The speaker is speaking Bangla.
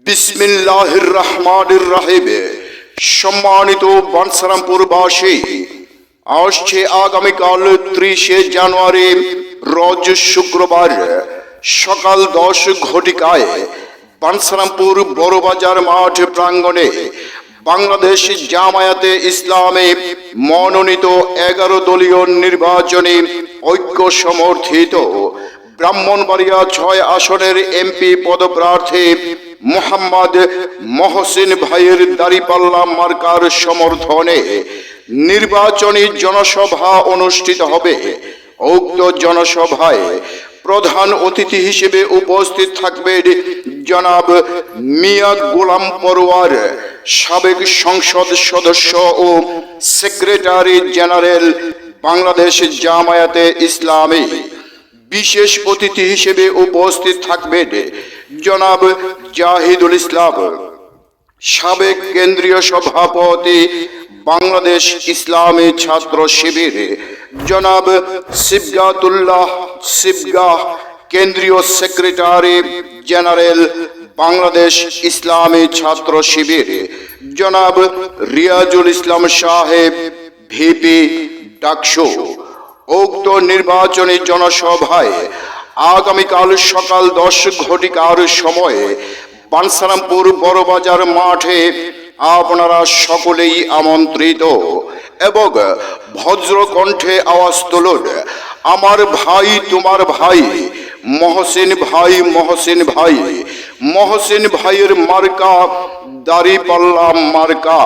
বিসমিল্লাহির রহমানির রহিম। সম্মানিত বাঞ্ছারামপুরবাসী, আসছে আগামীকাল 30শে জানুয়ারি রোজ শুক্রবার সকাল 10 ঘটিকায় বাঞ্ছারামপুর বড়বাজার মাঠ প্রাঙ্গণে বাংলাদেশ জামায়াতে ইসলামে মনোনীত 11 দলীয় নির্বাচনী ঐক্য সমর্থিত ব্রাহ্মণবাড়িয়া 6 আসনের এমপি পদপ্রার্থী মোহাম্মদ মহসিন ভাইয়ের দাঁড়িপাল্লা মার্কার সমর্থনে নির্বাচনী জনসভা অনুষ্ঠিত হবে। উক্ত জনসভায় প্রধান অতিথি হিসেবে উপস্থিত থাকবেন জনাব মিয়া গোলাম পরোয়ার, সাবেক সংসদ সদস্য ও সেক্রেটারি জেনারেল বাংলাদেশ জামায়াতে ইসলামী। বিশেষ অতিথি হিসেবে উপস্থিত থাকবেন জনাব জাহিদুল ইসলাম, সাবেক কেন্দ্রীয় সভাপতি বাংলাদেশ ইসলামী ছাত্র শিবির, জনাব সিবগাতুল্লাহ সিবগাহ, কেন্দ্রীয় সেক্রেটারি জেনারেল বাংলাদেশ ইসলামী ছাত্র শিবির, জনাব রিয়াজুল ইসলাম সাহেব, ভিপি ডাকসু। উক্ত নির্বাচনী জনসভায় আগামীকাল সকাল 10 ঘটিকার সময়ে বাঞ্ছারামপুর বড়বাজার মাঠে আপনারা সকলেই আমন্ত্রিত এবং ভদ্রকণ্ঠে আওয়াজ তুলুন, আমার ভাই তোমার ভাই মহসিন ভাই, মহসিন ভাই, মহসিন ভাইয়ের মার্কা দাঁড়িপাল্লা মার্কা।